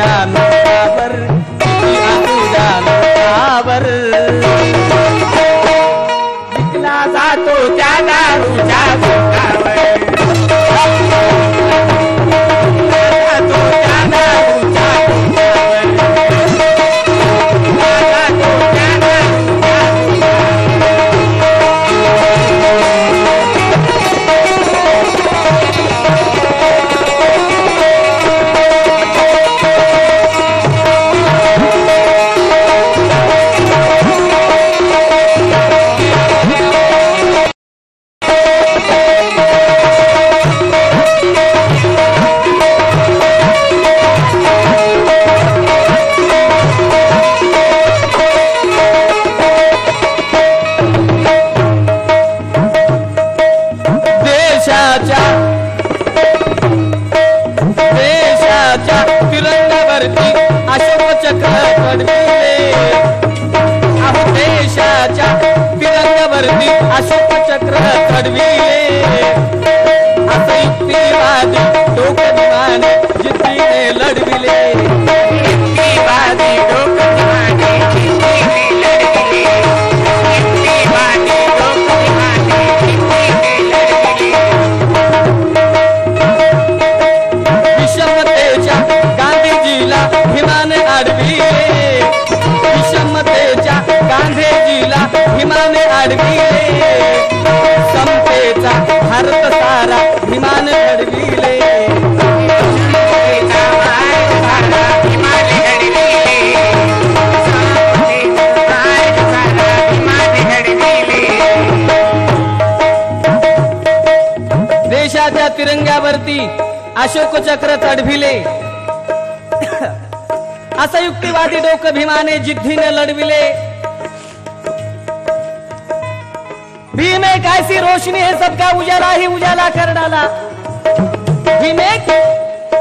तुझ्या नोटावर, तुझ्या नोटावर विकला जातो त्या दारूच्या पोटावर, विकला जातो त्या दारूच्या पोटावर, विकला जातो त्या दारूच्या तिरंगावरती अशोक चक्र चढविले, अहो देशाच्या तिरंगावरती अशोक चक्र चढविले, असं युक्तिवादी डोकदिवाने जिद्दीने लढविले, युक्तिवादी डोकदिवाने जिद्दीने लढविले, युक्तिवादी डोकदिवाने जिद्दीने लढविले. विषमतेच्या गांधीजीला हिमाने अडविले, विषमतेच्या गांधीजीला हिमाने अडविले, समतेचा भारत सारा हिमाने घडविले, समतेचा भारत सारा हिमाने घडविले, समतेचा भारत सारा हिमाने घडविले. देशाच्या तिरंग्यावरती अशोक चक्र चढविले, असं युक्तिवादी डोक भीमाने जिद्दीने लढविले. भीम एक ऐसी रोशनी है सबका उजाला ही उजाला कर डाला, भीम एक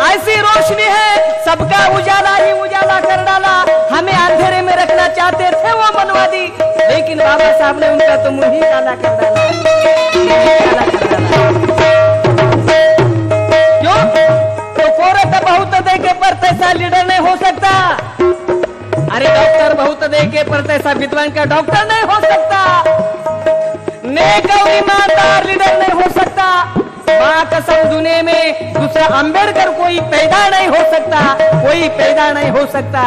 ऐसी रोशनी है सबका उजाला ही उजाला कर डाला. हमें अंधेरे में रखना चाहते थे वो मनवादी, लेकिन बाबा साहब ने उनका तो मुंह ही काला कर डाला, काला कर डाला. क्यों? तो कोरत बहुत दे के पर तैसा लीडर नहीं हो सकता. अरे डॉक्टर बहुत दे के पर तैसा विद्वान का डॉक्टर नहीं हो सकता, नेक और ईमानदार लीडर नहीं हो सकता. मां कसम दुनिया में दूसरा अंबेडकर कोई पैदा नहीं हो सकता, कोई पैदा नहीं हो सकता.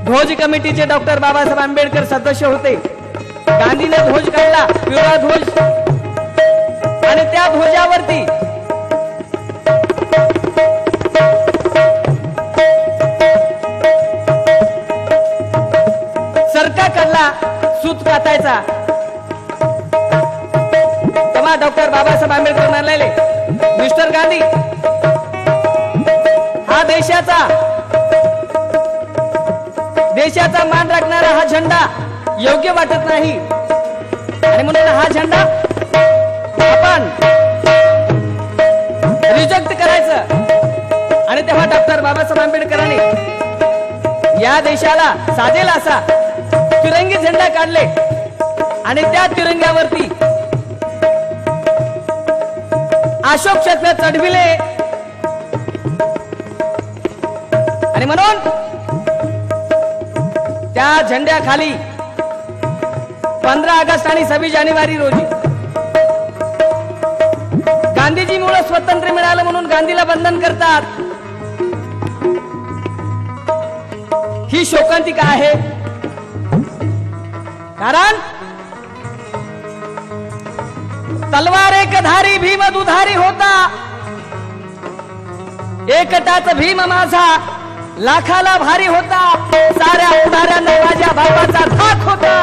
ध्वज कमिटीचे डॉक्टर बाबासाहेब आंबेडकर सदस्य होते. गांधीने ध्वज काढला, पिवळा ध्वज, आणि त्या ध्वजावरती सरका काढला सूत कातायचा. तेव्हा डॉक्टर बाबासाहेब आंबेडकर म्हणाले, मिस्टर गांधी, हा देशाचा मान राखणारा हा झेंडा योग्य वाटत नाही, आणि म्हणून हा झेंडा आपण रिजेक्ट करायचं. आणि तेव्हा डॉक्टर बाबासाहेब आंबेडकरांनी या देशाला साजेल असा तिरंगी झेंडा काढले, आणि त्या तिरंग्यावरती अशोक चक्र चढविले. आणि म्हणून त्या झेंड्याखाली 15 ऑगस्ट आणि 26 जानेवारी रोजी गांधीजीमुळे स्वातंत्र्य मिळालं म्हणून गांधीला वंदन करतात. ही शोकांतिका आहे, कारण तलवार एक धारी भीम दुधारी होता, एकटाच भीम माझा लाखाला भारी होता, साऱ्या पुढाऱ्यांना माझ्या बापाचा धाक होता,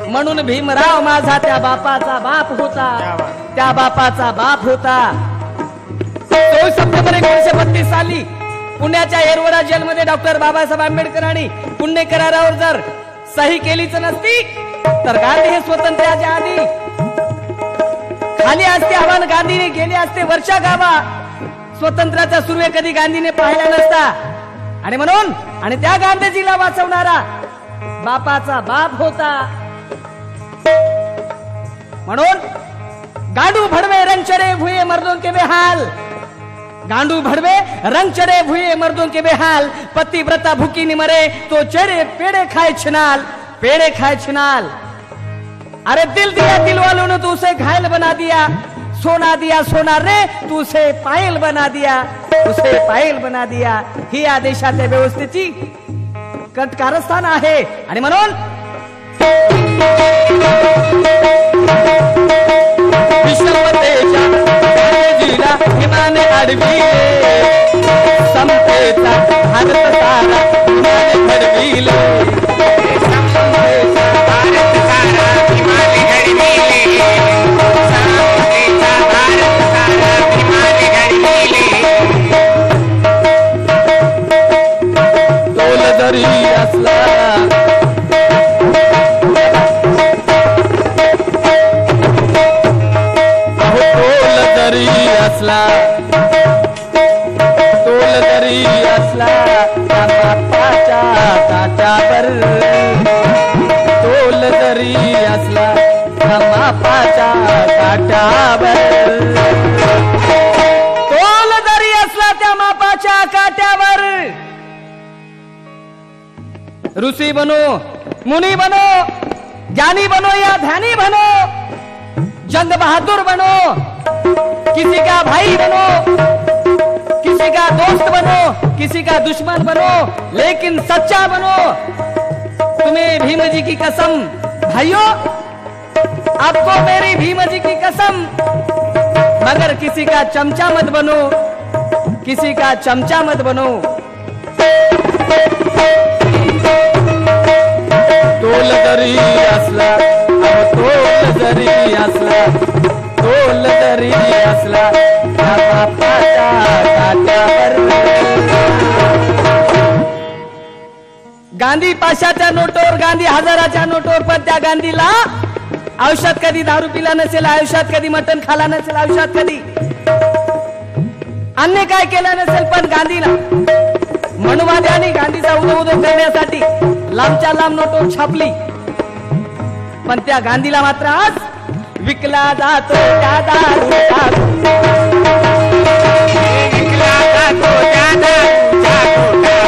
म्हणून भीमराव माझा त्या बापाचा बाप होता, त्या बापाचा बाप होता. 24 सप्टेंबर 1932 साली पुण्याच्या येरवडा जेलमध्ये डॉक्टर बाबासाहेब आंबेडकरांनी पुण्य करारावर जर सही केलीच नसती तर गांधी हे स्वातंत्र्याच्या आधी खाली असते. आव्हान गांधीने गेले असते वर्षा गावा, स्वातंत्र्याचा सूर्य कधी गांधीने पाहिला नसता. आणि म्हणून आणि त्या गांधीजीला वाचवणारा बापाचा बाप होता. म्हणून गाडू भडवे रंचरे भुये मर्दों के बेहाल, गांडू भड़वे रंग चढ़े हुए मर्दों के बेहाल, पतिव्रता भूखी न मरे तो चढ़े पेड़े खाए छिनाल, पेड़े खाए छिनाल। अरे दिल दिया दिल वालों ने तो उसे घायल बना दिया, सोना दिया सोना रे तू उसे पायल बना दिया, उसे पायल बना दिया। ही आदेशात व्यवस्थेची कट कारस्थान आहे। आणि म्हणून विषमतेच्या जिला हिमाने अडविले, समतेचा भारत सारा हिमाने घडविले, समतेचा भारत सारा हिमाने घडविले, समतेचा भारत सारा हिमाने घडविले। तोल जरी असला असला, तोल जरी असला त्या बापाच्या काट्यावर, तोल जरी असला त्या बापाच्या काट्यावर, तोल जरी असला त्या मापाच्या काट्यावर। ऋषी बनो, मुनी बनो, ज्ञानी बनो या ध्यानी बनो, जंग बहादुर बनो, किसी का भाई बनो, किसी का दोस्त बनो, किसी का दुश्मन बनो, लेकिन सच्चा बनो। तुम्हें भीम जी की कसम भाइयों, आपको मेरी भीम जी की कसम, मगर किसी का चमचा मत बनो, किसी का चमचा मत बनो। तोल जरी असला, तोल जरी असला, तोल जरी असला त्या बापाच्या काट्यावर। गांधी पाचशाच्या नोटवर, गांधी हजाराच्या नोटवर, पण त्या गांधीला आयुष्यात कधी दारू पिला नसेल, आयुष्यात कधी मटण खाला नसेल, आयुष्यात कधी अन्य काय केलं नसेल, पण गांधीला मनुवाद्यांनी गांधीचा उदो उदो करण्यासाठी लांबच्या लांब नोटवर छापली, पण त्या गांधीला मात्र आज विकला जातो त्या दारूचा, विकला जातो त्या दारूच्या कोटावर,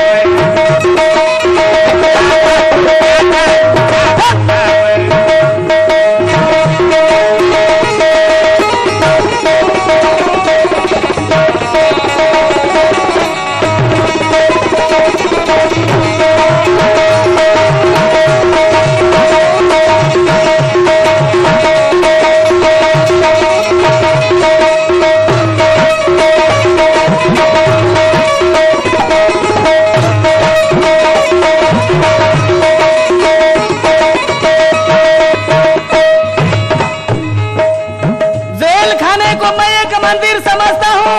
मंदिर समझता हूँ,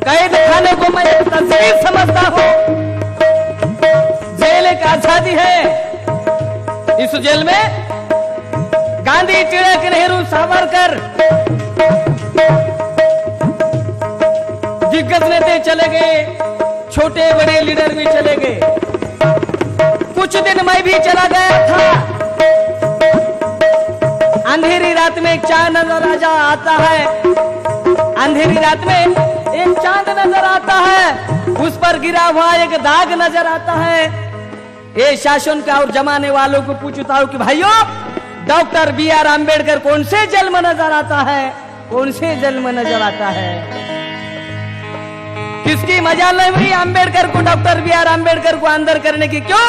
कैद खाने को मैं एक तस्वीर समझता हूँ। जेल एक आजादी है, इस जेल में गांधी, तिलक, नेहरू, सावरकर दिग्गज नेता चले गए, छोटे बड़े लीडर भी चले गए, कुछ दिन मैं भी चला गया था। अंधेरी रात में एक चांद नजर आता है, अंधेरी रात में एक चांद नजर आता है, उस पर गिरा हुआ एक दाग नजर आता है। ये शासन का और जमाने वालों को पूछता हूं कि भाइयों, डॉक्टर बी.आर. आंबेडकर कौन से जेल में नजर आता है, कौन से जेल में नजर आता है? किसकी मजाल नहीं हुई आंबेडकर को, डॉक्टर बी.आर. आंबेडकर को अंदर करने की? क्यों?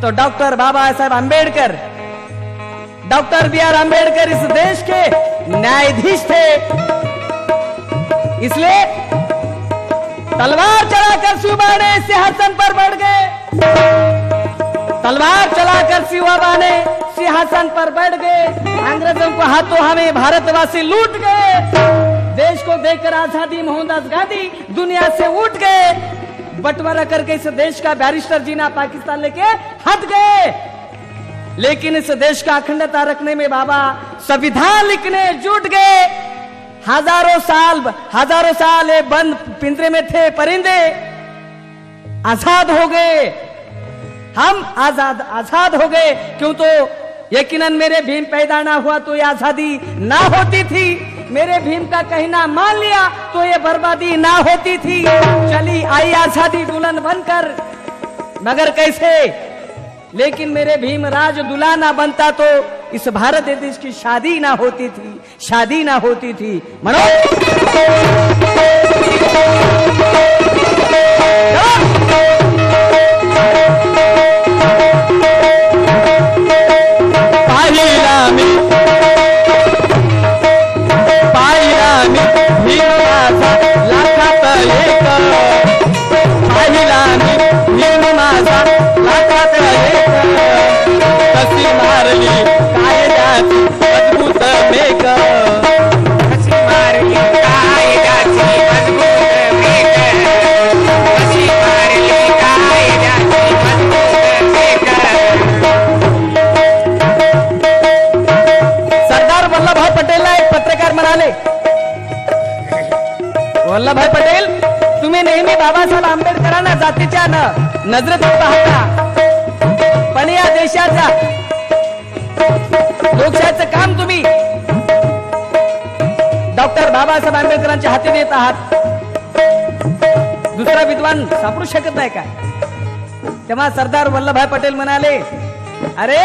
तो डॉक्टर बाबा साहब आंबेडकर, डॉक्टर बी.आर. आंबेडकर इस देश के न्यायाधीश थे, इसलिए तलवार चलाकर शिवबा ने सिंहासन पर बैठ गए, तलवार चलाकर शिवबा ने सिंहासन पर बैठ गए। अंग्रेजों को हाथों हमें भारतवासी लूट गए, देश को देखकर आजादी मोहनदास गांधी दुनिया से उठ गए, बंटवारा करके इस देश का बैरिस्टर जीना पाकिस्तान लेके हट गए। लेकिन इस देश का अखंडता रखने में बाबा संविधान लिखने जुट गए। हजारों साल ये बंद पिंजरे में थे परिंदे, आजाद हो गए, हम आजाद हो गए। क्यों? तो यकीनन मेरे भीम पैदा ना हुआ तो ये आजादी ना होती थी। मेरे भीम का कहना मान लिया तो ये बर्बादी ना होती थी। चली आई आजादी दुल्हन बनकर, मगर कैसे? लेकिन मेरे भीमराज दूल्हा ना बनता तो इस भारत देश की शादी ना होती थी, शादी ना होती थी। मनो वल्लभभाई पटेल, तुम्ही नेहमी बाबासाहेब आंबेडकरांना जातीच्या नजरेतून पाहता, पण या देशाचा लोकशाहीचं काम तुम्ही डॉक्टर बाबासाहेब आंबेडकरांच्या हाती देत आहात। दुसरा विद्वान सापडू शकत नाही काय? तेव्हा सरदार वल्लभभाई पटेल म्हणाले, अरे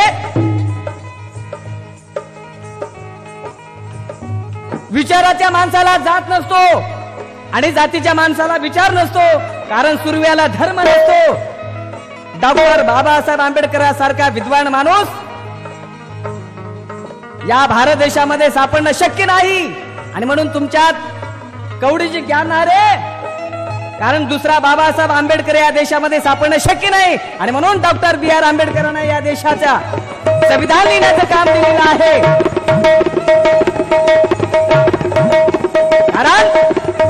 विचाराच्या माणसाला जात नसतो आणि जातीच्या माणसाला विचार नसतो, कारण सुरव्याला धर्म नसतो। डॉक्टर बाबासाहेब आंबेडकरांसारखा विद्वान माणूस या भारत देशामध्ये सापडणं शक्य नाही, आणि म्हणून तुमच्यात कवडीचे ज्ञान आहे, कारण दुसरा बाबासाहेब आंबेडकर या देशामध्ये सापडणं शक्य नाही, आणि म्हणून डॉक्टर B.R. आंबेडकरांना या देशाचा संविधान लिहिण्याचं काम दिलेलं आहे। कारण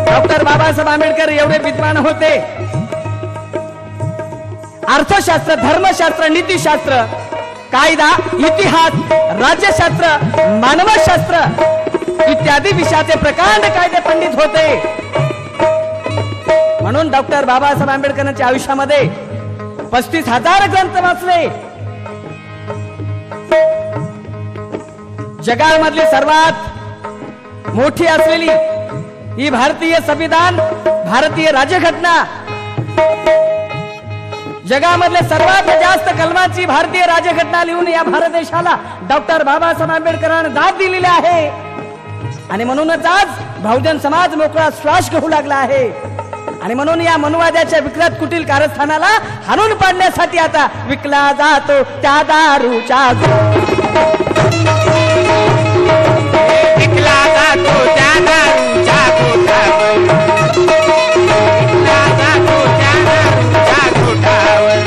डॉक्टर बाबासाहेब आंबेडकर एवढे विद्वान होते, अर्थशास्त्र, धर्मशास्त्र, नीतिशास्त्र, कायदा, इतिहास, राज्यशास्त्र, मानवशास्त्र इत्यादी विषयाचे प्रकांड कायदे पंडित होते। म्हणून डॉक्टर बाबासाहेब आंबेडकरांच्या आयुष्यामध्ये 35,000 ग्रंथ वाचले। जगामधली सर्वात मोठी असलेली ही भारतीय संविधान, भारतीय राज्यघटना, जगामधले सर्वात जास्त कलमाची भारतीय राज्यघटना लिहून या भारत देशाला डॉक्टर बाबासाहेब आंबेडकरांनी दाद दिलेली आहे, आणि म्हणूनच आज बहुजन समाज मोकळा श्वास घेऊ लागला आहे। आणि म्हणून या मनुवाद्याच्या विकृत कुटील कारस्थानाला हाणून पाडण्यासाठी आता विकला जातो त्या दारूचा विकला जातो त्या दारूच्या कोठावर, विकला जातो त्या दारूच्या कोठावर।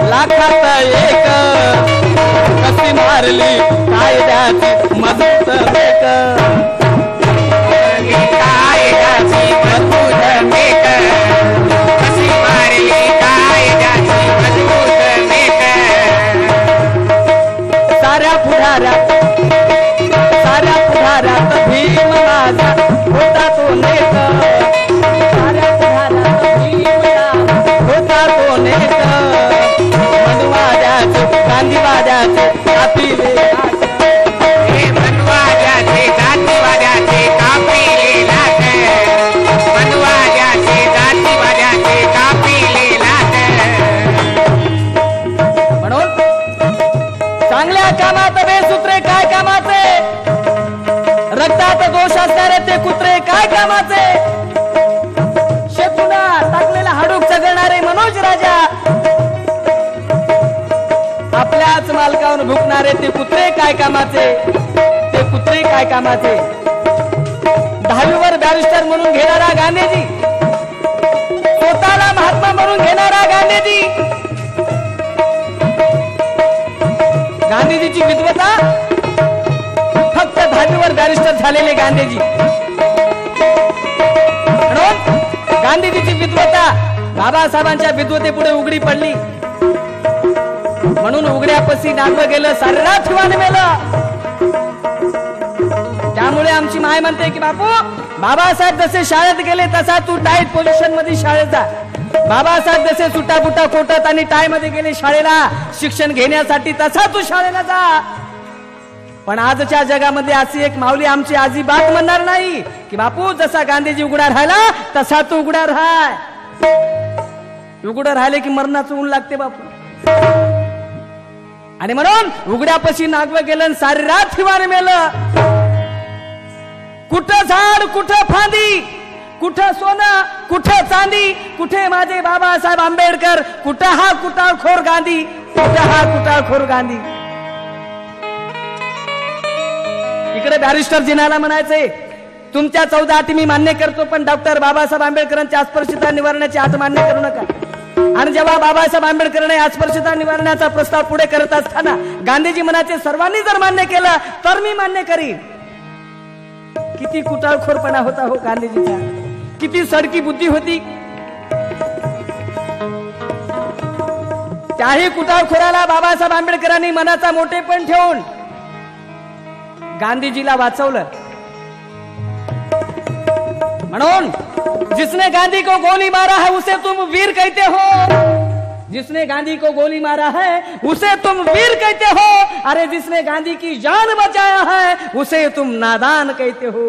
लाखात एक कशी मारली कायद्याची मजबूत मेक, कायद्याची मजबूत मेक, कशी मारली कायद्याची मजबूत मेक। साऱ्या पुढाऱ्यात भीम माझा होता तो नेक, साऱ्या पुढाऱ्यात भीम होता तो नेक, गांधीवाद्याचे कापिले हे मनवाद्याचे जातीवाद्याचे कापिले लाट, मनवाद्याचे जातीवाद्याचे कापिले लाट। म्हणून चांगल्या कामात बेसूत्रे काय कामाचे, रक्तात दोष असणारे ते कुत्रे काय कामाचे, शेपुना टाकलेला हाडूक चगळणारे मनोज राजा, आपल्याच मालकावर भुकणारे ते कुत्रे काय कामाचे, ते कुत्रे काय कामाचे। 10वीवर बॅरिस्टर म्हणून घेणारा गांधीजी, स्वतःला महात्मा म्हणून घेणारा गांधीजीची विद्वता फक्त 10वीवर बॅरिस्टर झालेले गांधीजी. म्हणून गांधीजीची विद्वता बाबासाहेबांच्या विद्वतेपुढे उघडी पडली. म्हणून उघड्यापशी नागवं गेलं, सारा ठिवाण मेलं. त्यामुळे आमची माय म्हणते की बापू, बाबासाहेब जसे शाळेत गेले तसा तू टाईट पोझिशन मध्ये शाळेत जा. बाबासाहेब जसे सुटाबुटा कोटत आणि टाय मध्ये गेले शाळेला शिक्षण घेण्यासाठी, तसा तू शाळेला जा. पण आजच्या जगामध्ये अशी एक माऊली आमची अजिबात म्हणणार नाही की बापू जसा गांधीजी उघडा राहिला तसा तू उघडा राहाय. उघडं राहिले की मरणाचं ऊन लागते बापू. आणि म्हणून उघड्यापाशी नागवं गेलं, सारी रात हिवाने मेलं. कुठं झाड, कुठं फांदी, कुठं सोनं, कुठं चांदी, कुठे माझे बाबासाहेब आंबेडकर, कुठं हा कुटाळखोर गांधी, कुठं हा कुटाळखोर गांधी. इकडे बॅरिस्टर जिनाला म्हणायचे, तुमच्या 14 अटी मी मान्य करतो, पण डॉक्टर बाबासाहेब आंबेडकरांच्या अस्पृश्यता निवारणाची अट मान्य करू नका. आणि जेव्हा बाबासाहेब आंबेडकरांनी अस्पृश्यता निवारणाचा प्रस्ताव पुढे करत असताना गांधीजी म्हणायचे, सर्वांनी जर मान्य केलं तर मी मान्य करीन. किती कुटाळखोरपणा होता हो गांधीजीचा, किती सडकी बुद्धी होती. त्याही कुटाळखोराला बाबासाहेब आंबेडकरांनी मनाचा मोठेपण ठेवून गांधीजीला वाचवलं. म्हणून जिसने गांधी को गोली मारा है उसे तुम वीर कहते हो. जिसने गांधी को गोली मारा है उसे तुम वीर कहते हो. अरे जिसने गांधी की जान बचाया है उसे तुम नादान कहते हो.